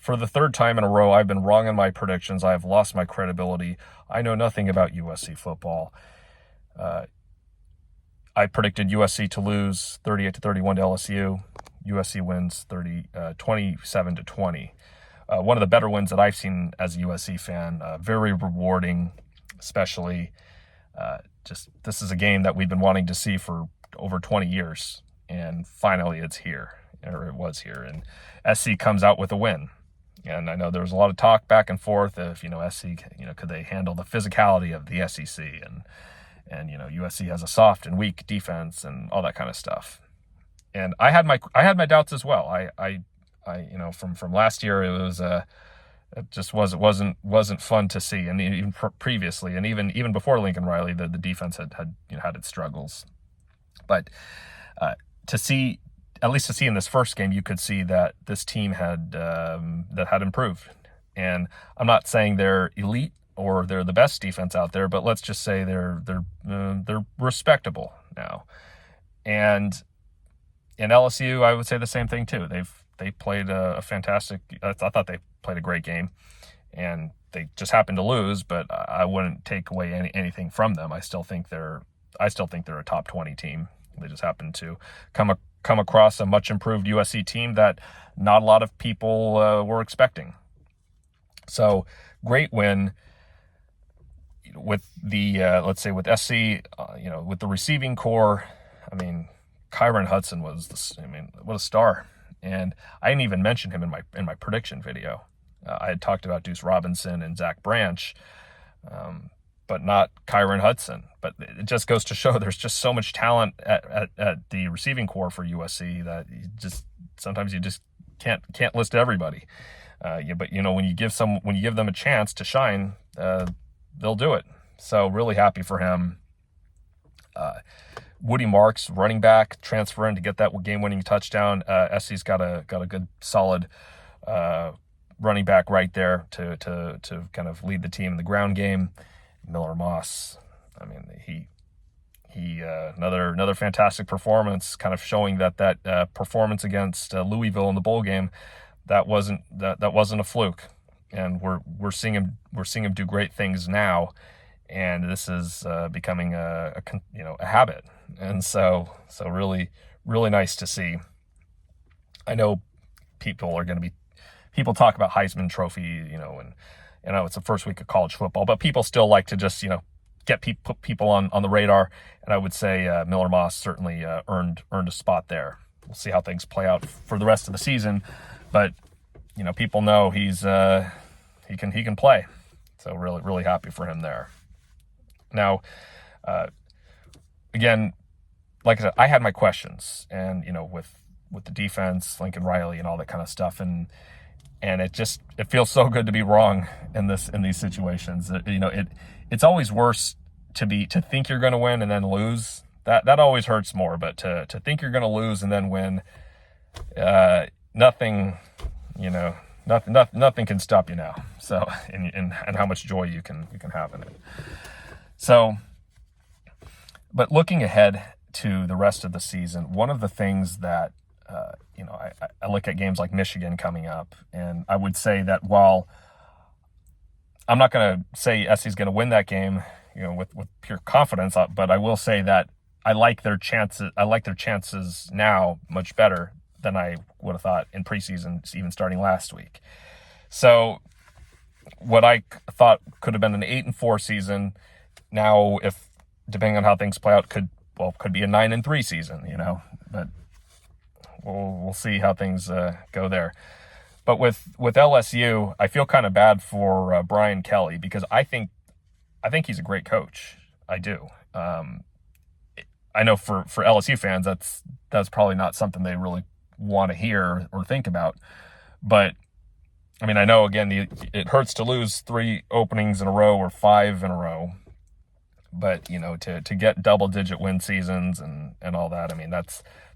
For the third time in a row, I've been wrong in my predictions. I have lost my credibility. I know nothing about USC football. I predicted USC to lose 38-31 to LSU. USC wins 27-20. One of the better wins that I've seen as a USC fan. Very rewarding, especially. This is a game that we've been wanting to see for over 20 years, and finally it's here, or it was here, and SC comes out with a win. And I know there was a lot of talk back and forth if, SC, could they handle the physicality of the SEC, and USC has a soft and weak defense and all that kind of stuff. And I had my doubts as well. I from last year, it just wasn't fun to see, and even previously, and even before Lincoln Riley, the defense had its struggles. But to see in this first game, you could see that this team had improved. And I'm not saying they're elite or they're the best defense out there, but let's just say they're respectable now. And in LSU, I would say the same thing too. They played a fantastic. I thought they played a great game, and they just happened to lose. But I wouldn't take away anything from them. I still think they're a top 20 team. They just happened to come across a much improved USC team that not a lot of people were expecting. So great win with the let's say with SC, with the receiving core. I mean, Kyron Hudson was what a star. And I didn't even mention him in my prediction video. I had talked about Deuce Robinson and Zach Branch, but not Kyron Hudson. But it just goes to show there's just so much talent at the receiving core for USC that sometimes you just can't list everybody. But when you give them a chance to shine, they'll do it. So really happy for him. Woody Marks, running back, transferring to get that game-winning touchdown. SC's got a good, solid running back right there to kind of lead the team in the ground game. Miller Moss, he another fantastic performance, kind of showing that performance against Louisville in the bowl game that wasn't a fluke, and we're seeing him do great things now. And this is becoming a habit, and so really, really nice to see. I know people talk about Heisman Trophy, and it's the first week of college football, but people still like to just put people on the radar. And I would say Miller Moss certainly earned a spot there. We'll see how things play out for the rest of the season, but people know he can play, so really, really happy for him there. Now, again, like I said, I had my questions, and with the defense, Lincoln Riley, and all that kind of stuff, and it feels so good to be wrong in these situations. It's always worse to think you're going to win and then lose. That always hurts more. But to think you're going to lose and then win, nothing can stop you now. So and how much joy you can have in it. So, but looking ahead to the rest of the season, one of the things that, I look at games like Michigan coming up, and I would say that while I'm not going to say SC's going to win that game, with pure confidence, but I will say that I like their chances now much better than I would have thought in preseason, even starting last week. So what I thought could have been an 8-4 season, now, if depending on how things play out, could be a 9-3 season, but we'll see how things go there. But with LSU, I feel kind of bad for Brian Kelly, because I think he's a great coach. I do. I know for LSU fans, that's probably not something they really want to hear or think about, but I know, again, it hurts to lose 3 openings in a row or 5 in a row. But, to get double-digit win seasons and all that,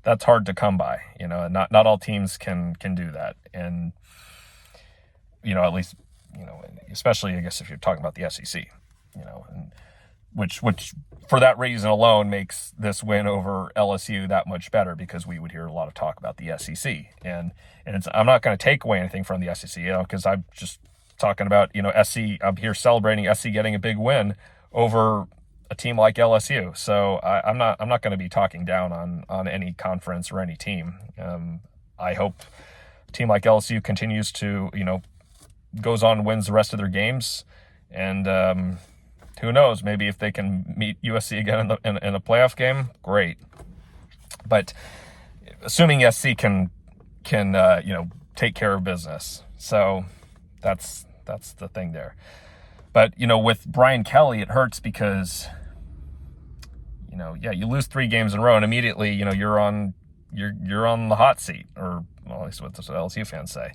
that's hard to come by. Not all teams can do that. And, at least, especially, I guess, if you're talking about the SEC, and which for that reason alone makes this win over LSU that much better, because we would hear a lot of talk about the SEC, and I'm not going to take away anything from the SEC, because I'm just talking about, SC. I'm here celebrating SC getting a big win over a team like LSU. So I'm not going to be talking down on any conference or any team. I hope a team like LSU continues to, goes on and wins the rest of their games, and who knows, maybe if they can meet USC again in a playoff game, great. But assuming SC can take care of business, so that's the thing there. But with Brian Kelly, it hurts because you lose 3 games in a row, and immediately you're on the hot seat, or well, at least what LSU fans say.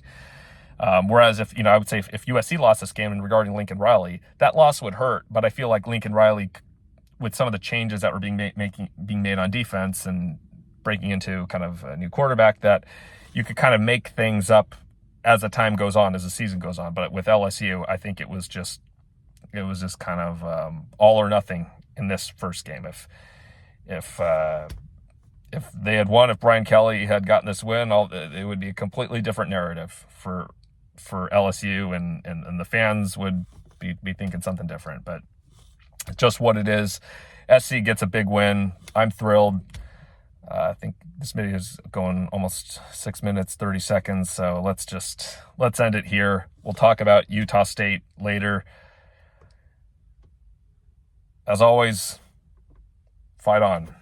Whereas if I would say if USC lost this game, and regarding Lincoln Riley, that loss would hurt. But I feel like Lincoln Riley, with some of the changes that were being made on defense and breaking into kind of a new quarterback, that you could kind of make things up as the time goes on, as the season goes on. But with LSU, I think it was just kind of all or nothing in this first game. If they had won, if Brian Kelly had gotten this win, it would be a completely different narrative for LSU, and the fans would be thinking something different. But just what it is, SC gets a big win. I'm thrilled. I think this video is going almost 6 minutes, 30 seconds. So let's end it here. We'll talk about Utah State later. As always, fight on.